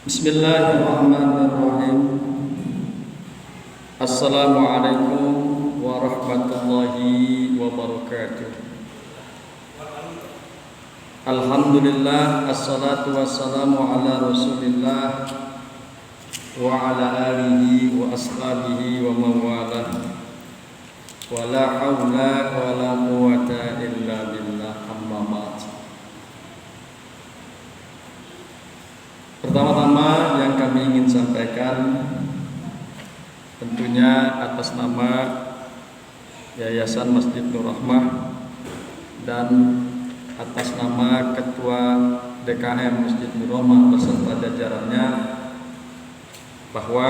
Bismillahirrahmanirrahim. Assalamualaikum warahmatullahi wabarakatuh. Alhamdulillah, assalatu wassalamu ala rasulillah wa ala alihi wa ashabihi wa mawalah. Wa la hawla wa la quwata illa billah, amma ba'd. Pertama-tama yang kami ingin sampaikan tentunya atas nama Yayasan Masjid Nur Rahmah dan atas nama Ketua DKM Masjid Nur Rahmah beserta jajarannya, bahwa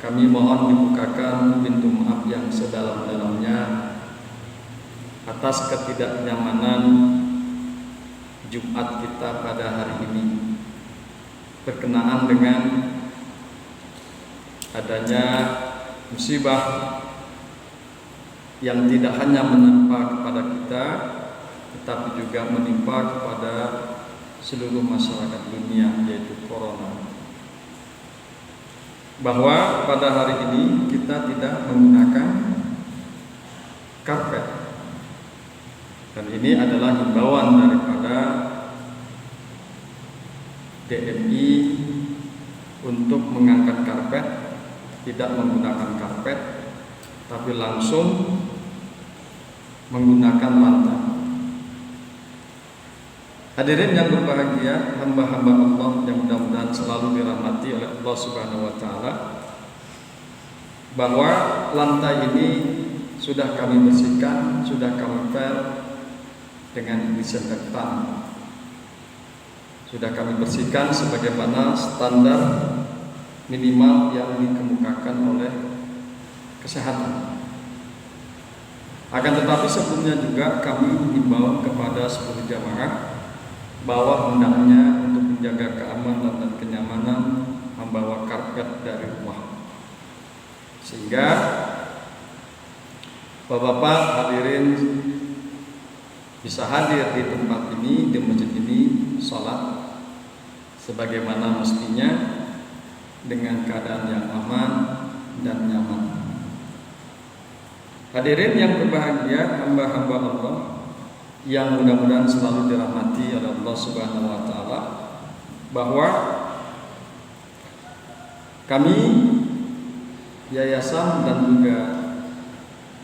kami mohon dibukakan pintu maaf yang sedalam-dalamnya atas ketidaknyamanan Jumat kita pada hari ini berkenaan dengan adanya musibah yang tidak hanya menimpa kepada kita, tetapi juga menimpa kepada seluruh masyarakat dunia, yaitu corona. Bahwa pada hari ini kita tidak menggunakan karpet, dan ini adalah himbauan daripada DMI untuk mengangkat karpet, tidak menggunakan karpet, tapi langsung menggunakan lantai. Hadirin yang berbahagia, hamba-hamba Allah yang mudah-mudahan selalu dirahmati oleh Allah Subhanahu wa Ta'ala, bahwa lantai ini sudah kami bersihkan, sudah kami pel dengan disinfektan. Sudah kami bersihkan sebagaimana standar minimal yang dikemukakan oleh kesehatan. Akan tetapi sebelumnya juga kami mengimbau kepada seluruh jamaah bahwa hendaknya untuk menjaga keamanan dan kenyamanan membawa karpet dari rumah, sehingga Bapak-bapak hadirin bisa hadir di tempat ini, di masjid ini, sholat sebagaimana mestinya dengan keadaan yang aman dan nyaman. Hadirin yang berbahagia, hamba-hamba Allah yang mudah-mudahan selalu dirahmati oleh Allah Subhanahu wa Ta'ala, bahwa kami yayasan dan juga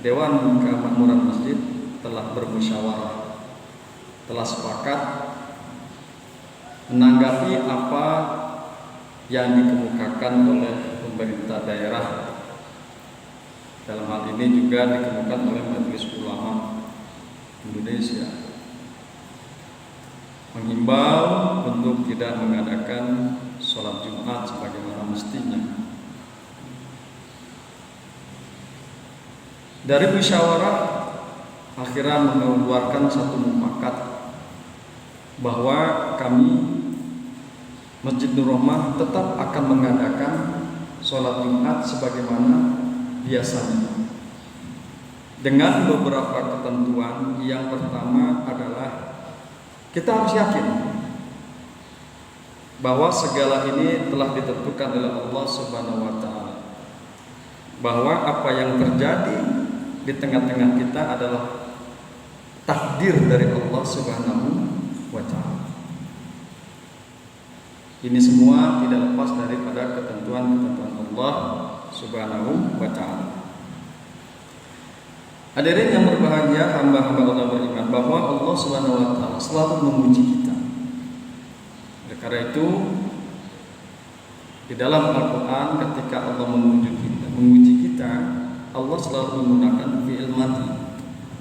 Dewan Kemakmuran Masjid telah bermusyawarah, telah sepakat menanggapi apa yang dikemukakan oleh pemerintah daerah. Dalam hal ini juga dikemukakan oleh Majelis Ulama Indonesia, menghimbau untuk tidak mengadakan sholat Jumat sebagaimana mestinya. Dari musyawarah akhirnya mengeluarkan satu mufakat bahwa kami Masjid Nur Rahmah tetap akan mengadakan sholat Jumat sebagaimana biasanya, dengan beberapa ketentuan. Yang pertama adalah kita harus yakin bahwa segala ini telah ditentukan oleh Allah Subhanahu wa Ta'ala, bahwa apa yang terjadi di tengah-tengah kita adalah takdir dari Allah Subhanahu wa Ta'ala. Ini semua tidak lepas daripada ketentuan-ketentuan Allah Subhanahu wa Ta'ala. Hadirin yang berbahagia, hamba-hamba Allah beriman, bahwa Allah Subhanahu wa Ta'ala selalu memuji kita. Oleh karena itu, di dalam Al-Quran ketika Allah memuji kita, Allah selalu menggunakan fi'il madhi.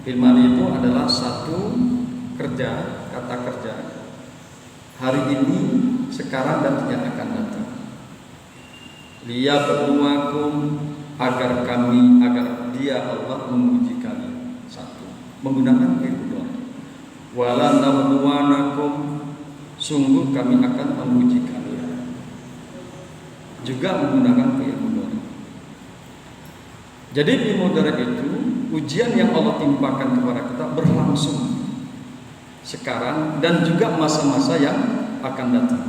Fi'il madhi itu adalah satu kerja, kata kerja hari ini, sekarang, dan yang akan datang. Liyabluwakum, agar dia Allah memuji kalian. Satu, menggunakan fi'il mudhari. Wala nabluwanakum, sungguh kami akan memuji kalian, juga menggunakan fi'il mudhari. Jadi fi'il mudhari itu ujian yang Allah timpakan kepada kita berlangsung sekarang dan juga masa-masa yang akan datang.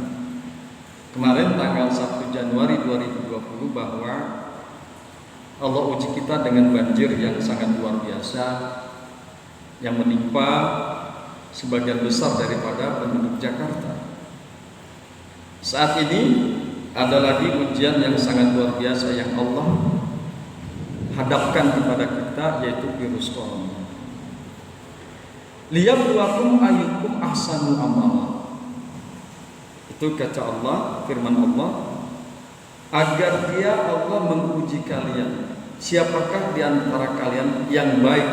Kemarin tanggal 1 Januari 2020 bahwa Allah uji kita dengan banjir yang sangat luar biasa yang menimpa sebagian besar daripada penduduk Jakarta. Saat ini ada lagi ujian yang sangat luar biasa yang Allah hadapkan kepada kita, yaitu virus corona. Liyabluwakum ayyukum ahsanu amala. Itu kata Allah, firman Allah, agar dia Allah menguji kalian, siapakah di antara kalian yang baik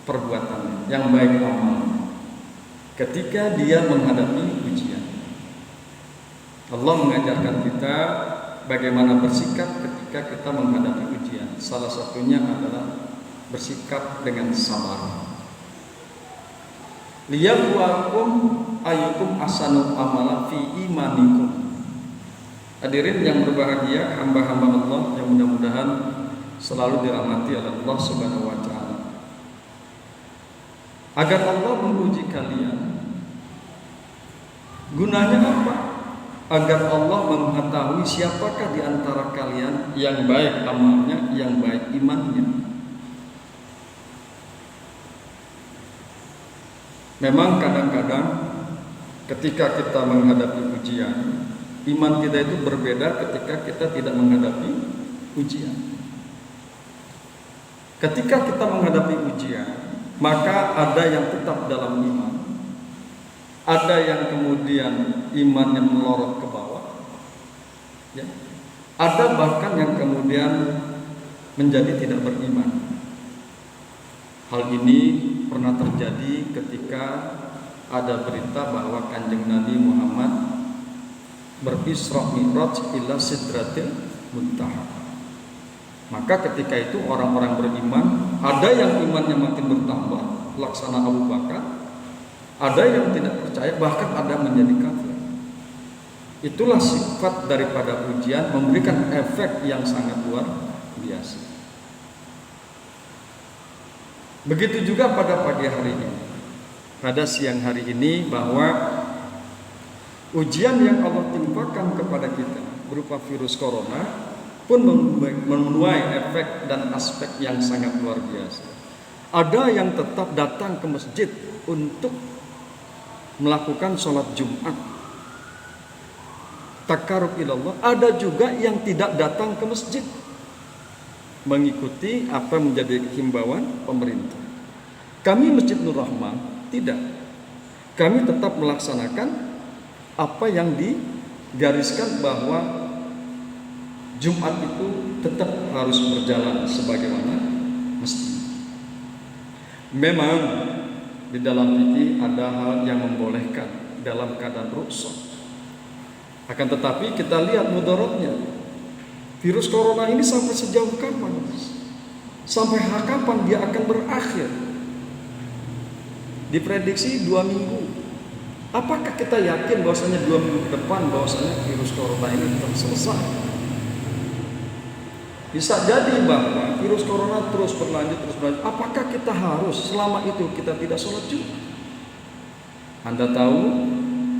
perbuatannya, yang baik amalnya, ketika dia menghadapi ujian. Allah mengajarkan kita bagaimana bersikap ketika kita menghadapi ujian. Salah satunya adalah bersikap dengan sabar. Liyabluwakum ayyukum ahsanu amala fi imanikum. Hadirin yang berbahagia, hamba-hamba Allah yang mudah-mudahan selalu dirahmati oleh Allah Subhanahu wa taala. Agar Allah menguji kalian. Gunanya apa? Agar Allah mengetahui siapakah di antara kalian yang baik amalnya, yang baik imannya. Memang kadang-kadang ketika kita menghadapi ujian, iman kita itu berbeda ketika kita tidak menghadapi ujian. Ketika kita menghadapi ujian, maka ada yang tetap dalam iman, ada yang kemudian imannya melorot ke bawah, ya. Ada bahkan yang kemudian menjadi tidak beriman. Hal ini pernah terjadi ketika ada berita bahwa Kanjeng Nabi Muhammad berisra mi'raj ila sidratil muntaha. Maka ketika itu orang-orang beriman, ada yang imannya makin bertambah, laksana Abu Bakar, ada yang tidak percaya, bahkan ada menjadi kafir. Itulah sifat daripada ujian, memberikan efek yang sangat luar biasa. Begitu juga pada pagi hari ini, pada siang hari ini, bahwa ujian yang Allah timpakan kepada kita berupa virus corona pun menuai efek dan aspek yang sangat luar biasa. Ada yang tetap datang ke masjid untuk melakukan sholat Jumat, takarrub ilallah. Ada juga yang tidak datang ke masjid, mengikuti apa menjadi himbauan pemerintah. Kami Masjid Nur Rahmah tidak. Kami tetap melaksanakan apa yang digariskan, bahwa Jumat itu tetap harus berjalan sebagaimana mestinya. Memang di dalam fikih ada hal yang membolehkan dalam keadaan rukhsah. Akan tetapi kita lihat mudaratnya. Virus corona ini sampai sejauh kapan? Sampai kapan dia akan berakhir? Diprediksi 2 minggu. Apakah kita yakin bahwasanya 2 minggu ke depan bahwasanya virus corona ini tetap selesai? Bisa jadi bahwa virus corona terus berlanjut. Apakah kita harus selama itu kita tidak sholat Jumat? Anda tahu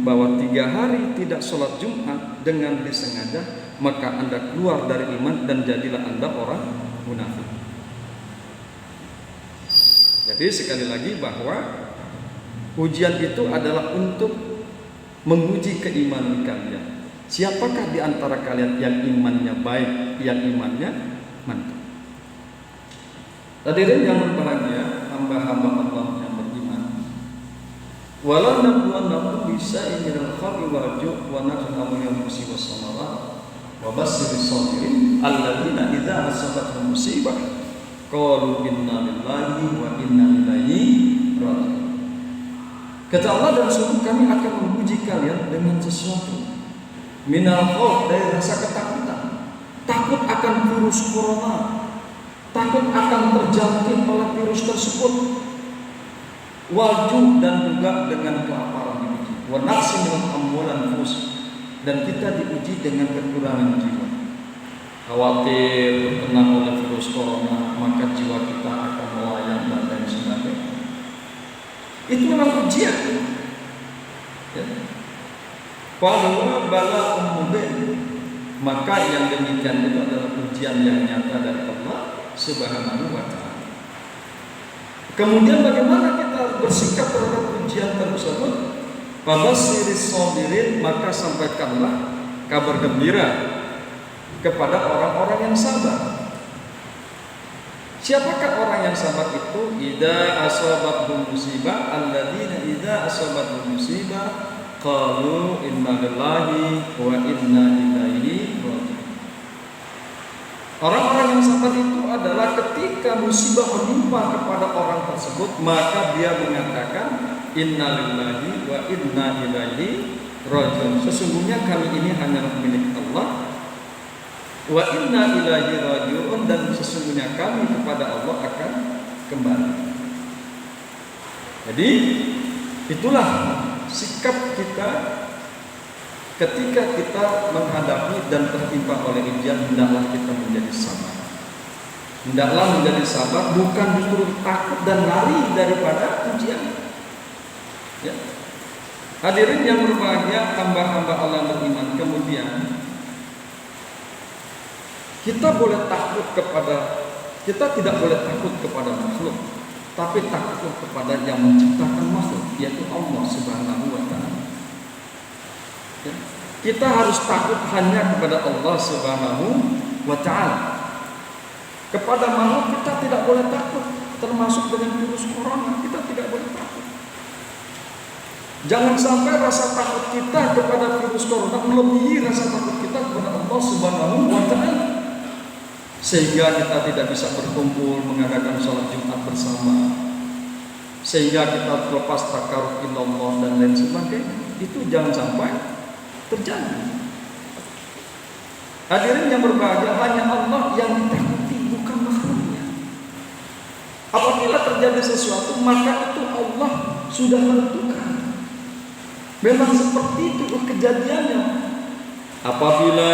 bahwa 3 hari tidak sholat Jumat dengan disengaja, maka Anda keluar dari iman dan jadilah Anda orang munafik. Jadi sekali lagi bahwa ujian itu adalah untuk menguji keimanan kalian. Siapakah di antara kalian yang imannya baik, yang imannya mantap? Hadirin yang berbahagia, hamba-hamba Allah yang beriman. Walau nabluwannakum bisyai'in minal khawfi wal ju'i wa naqsin min al-anfusi was samarat wa basyyiris sabirin alladzina idza asabatuhum musibah qalu inna lillahi wa inna ilaihi raji'un. Kata Allah, dan sungguh kami akan menguji kalian dengan sesuatu minal khauf, dari rasa ketakutan, takut akan virus corona, takut akan terjangkit oleh virus tersebut, waju, dan juga dengan kelaparan diuji, wa naqsin minal amwal wal anfus, dan kita diuji dengan kekurangan jiwa. Khawatir terkena oleh virus corona, maka jiwa kita akan melayang dan lain sebagainya. Itu memang ujian. Ya. Fahuwa bala'un mubin. Maka yang demikian itu adalah ujian yang nyata dari Allah Subhanahu wa ta'ala. Kemudian bagaimana kita bersikap terhadap ujian tersebut? Fabashiris sabirin, maka sampaikanlah kabar gembira kepada orang-orang yang sabar. Siapakah orang yang sabar itu? Idza asabathum musibah, alladzina idza asabathum musibah qalu inna lillahi wa inna ilaihi raji'un. Orang-orang yang sabar itu adalah ketika musibah menimpa kepada orang tersebut, maka dia mengatakan inna lillahi wa inna ilaihi raji'un. Sesungguhnya kami ini hanyalah milik Allah, wa inna ilaihi raji'un, dan sesungguhnya kami kepada Allah akan kembali. Jadi itulah sikap kita ketika kita menghadapi dan tertimpa oleh ujian. Hendaklah kita menjadi sabar. Hendaklah menjadi sabar, bukan justru takut dan lari daripada ujian. Ya. Hadirin yang berbahagia, hamba-hamba Allah beriman. Kemudian kita tidak boleh takut kepada makhluk, tapi takut kepada yang menciptakan makhluk, yaitu Allah Subhanahu wa ta'ala. Ya. Kita harus takut hanya kepada Allah Subhanahu wa ta'ala. Kepada makhluk kita tidak boleh takut, termasuk dengan virus corona kita tidak boleh takut. Jangan sampai rasa takut kita kepada virus corona melebihi rasa takut kita kepada Allah Subhanahu wa ta'ala, sehingga kita tidak bisa berkumpul mengadakan sholat Jumat bersama, sehingga kita terlepas takarruf ilallah dan lain sebagainya. Itu jangan sampai terjadi. Hadirin yang berbahagia, hanya Allah yang ditakuti, bukan makhluknya. Apabila terjadi sesuatu, maka itu Allah sudah menentukan. Memang seperti itu kejadiannya. Apabila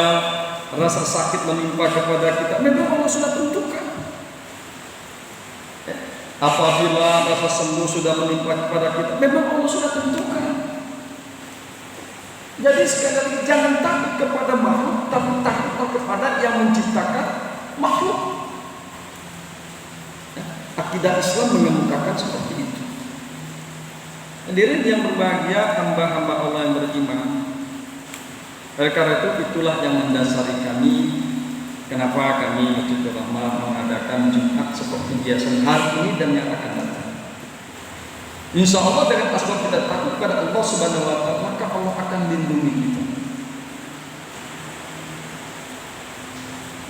rasa sakit menimpa kepada kita, memang Allah sudah tentukan. Apabila rasa sembuh sudah menimpa kepada kita, memang Allah sudah tentukan. Jadi sekali lagi, jangan takut kepada makhluk, tapi takutlah kepada yang menciptakan makhluk. Akidah Islam mengemukakan seperti itu. Hadirin yang berbahagia, hamba-hamba Allah yang beriman. Oleh karena itu, itulah yang mendasari kami. Kenapa kami Masjidul Rahmah mengadakan Jumat seperti biasa hari ini dan yang akan datang. Insya Allah dengan asbab kita takut kepada Allah Subhanahu wa ta'ala, maka Allah akan lindungi kita.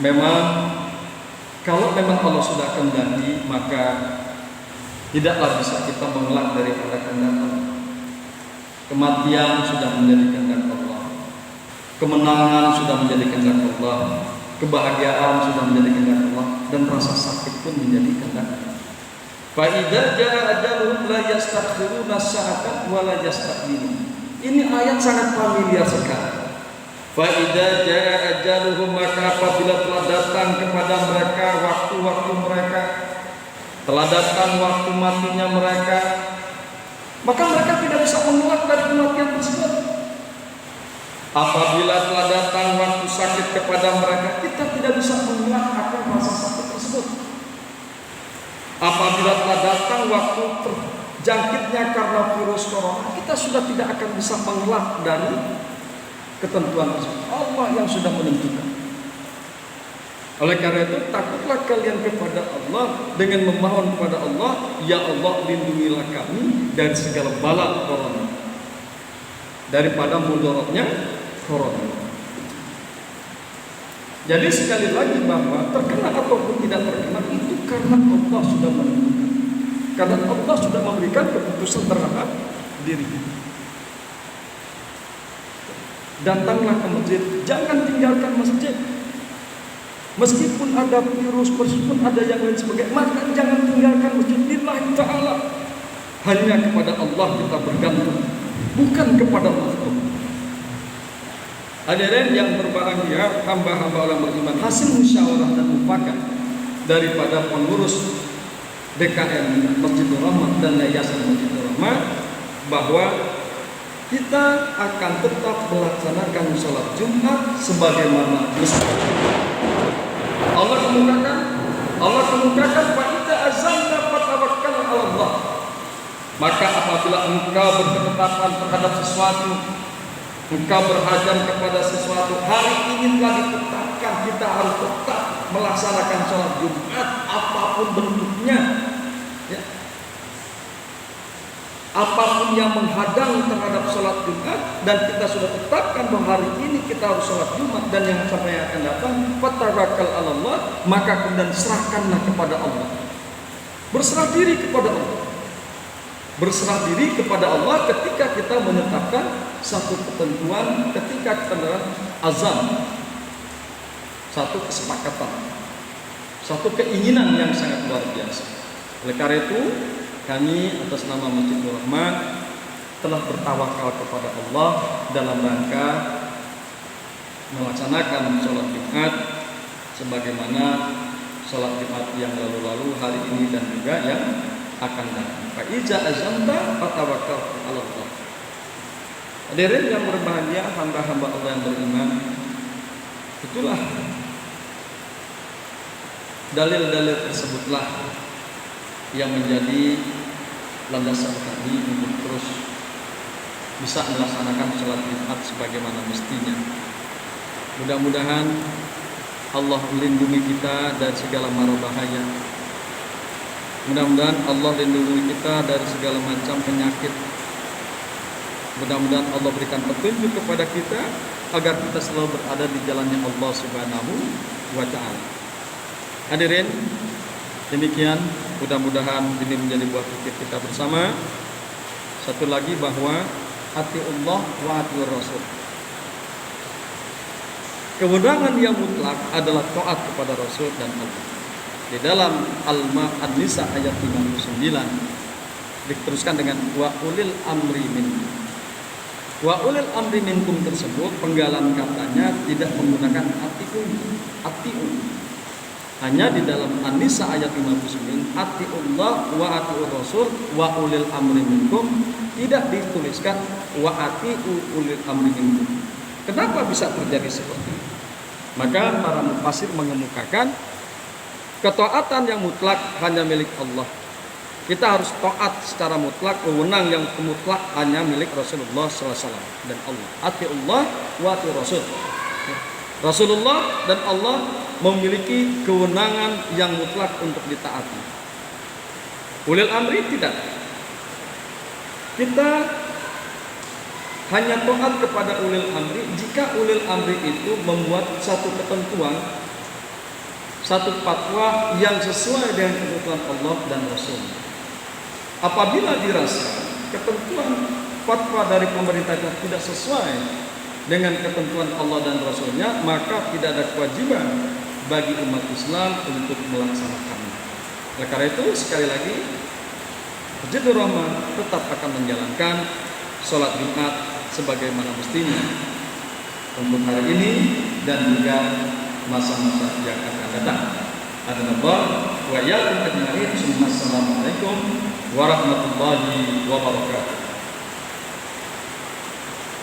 Memang kalau memang Allah sudah kehendaki, maka tidaklah bisa kita mengelak daripada kehendak Allah. Kematian sudah menjadi kehendak Allah, kemenangan sudah menjadi kehendak Allah, kebahagiaan sudah menjadi kehendak Allah, dan rasa sakit pun menjadi kehendak Allah. Fa idza jaa ajaluhum la yastakhiruna sa'atan wa la yastaqdimun. Ini ayat sangat familiar sekali. Fa idza jaa ajaluhum, maka apabila telah datang kepada mereka waktu-waktu mereka, telah datang waktu matinya mereka, maka mereka tidak bisa mengelak dari kematian tersebut. Apabila telah datang waktu sakit kepada mereka, kita tidak bisa mengelak akan rasa sakit tersebut. Apabila telah datang waktu terjangkitnya karena virus corona, kita sudah tidak akan bisa mengelak dari ketentuan tersebut. Allah yang sudah menentukan. Oleh karena itu, takutlah kalian kepada Allah dengan memohon kepada Allah, ya Allah, lindungilah kami dari segala bala corona, daripada mudaratnya corona. Jadi sekali lagi, bahwa terkena ataupun tidak terkena itu karena Allah sudah menentukan, karena Allah sudah memberikan keputusan terhadap diri kita. Datanglah ke masjid, jangan tinggalkan masjid. Meskipun ada virus, meskipun ada yang lain sebagainya, maka jangan tinggalkan masjid. Lillahi ta'ala, hanya kepada Allah kita bergantung, bukan kepada makhluk. Hadirin yang berbahagia, hamba-hamba Allah beriman, hasil musyawarah dan mufakat daripada pengurus DKM Masjidul Rahmah dan Yayasan Masjidul Rahmah, bahwa kita akan tetap melaksanakan sholat Jumat sebagaimana mestinya. Allah kemukakan fa'idza azamta fatawakkal 'ala Allah. Maka apabila engkau berketetapan terhadap sesuatu, engkau berhajam kepada sesuatu, hari ini telah ditetapkan kita harus tetap melaksanakan sholat Jumat apapun bentuknya, ya. Apapun yang menghadang terhadap sholat Jumat, dan kita sudah tetapkan bahwa hari ini kita harus sholat Jumat dan yang sampai akan datang, fatawakkal 'ala Allah, maka kemudian serahkanlah kepada Allah. Berserah diri kepada Allah. Berserah diri kepada Allah ketika kita menetapkan satu ketentuan, ketika kita melakukan azam, satu kesepakatan, satu keinginan yang sangat luar biasa. Oleh karena itu, kami atas nama Masjidul Rahman telah bertawakal kepada Allah dalam rangka melaksanakan sholat Jumat sebagaimana sholat Jumat yang lalu-lalu, hari ini, dan juga yang akan datang. Fa'idza azamta fatawakkal 'ala Allah. Hadirin yang berbahagia, hamba-hamba Allah yang beriman, itulah dalil-dalil tersebutlah yang menjadi landasan kami untuk terus bisa melaksanakan sholat Jumat sebagaimana mestinya. Mudah-mudahan Allah melindungi kita dari segala mara bahaya. Mudah-mudahan Allah lindungi kita dari segala macam penyakit. Mudah-mudahan Allah berikan petunjuk kepada kita agar kita selalu berada di jalannya Allah Subhanahu wa ta'ala. Hadirin, demikian, mudah-mudahan ini menjadi buah pikir kita bersama. Satu lagi, bahwa atiullah wa atiur rasul. Kewenangan yang mutlak adalah taat kepada Rasul dan Allah. Di dalam An-Nisa ayat 59 diteruskan dengan wa ulil amri minkum. Wa ulil amri minkum tersebut penggalan katanya tidak menggunakan atiun. Hanya di dalam An-Nisa ayat 59 atiullah wa atiur rasul wa ulil amri minkum, tidak dituliskan wa atiu ulil amri minkum. Kenapa bisa terjadi seperti itu? Maka para mufassir mengemukakan ketaatan yang mutlak hanya milik Allah. Kita harus taat secara mutlak, wewenang yang mutlak hanya milik Rasulullah SAW dan Allah. Atiullah wa atiur rasul. Rasulullah dan Allah memiliki kewenangan yang mutlak untuk ditaati. Ulil amri tidak. Kita hanya taat kepada ulil amri jika ulil amri itu membuat satu ketentuan, satu fatwa yang sesuai dengan ketentuan Allah dan Rasul. Apabila dirasa ketentuan fatwa dari pemerintah itu tidak sesuai dengan ketentuan Allah dan Rasulnya, maka tidak ada kewajiban bagi umat Islam untuk melaksanakannya. Oleh karena itu, sekali lagi, Masjidul Rahman tetap akan menjalankan sholat Jumat sebagaimana mestinya untuk hari ini dan juga masa-masa yang akan datang. Assalamualaikum warahmatullahi wabarakatuh.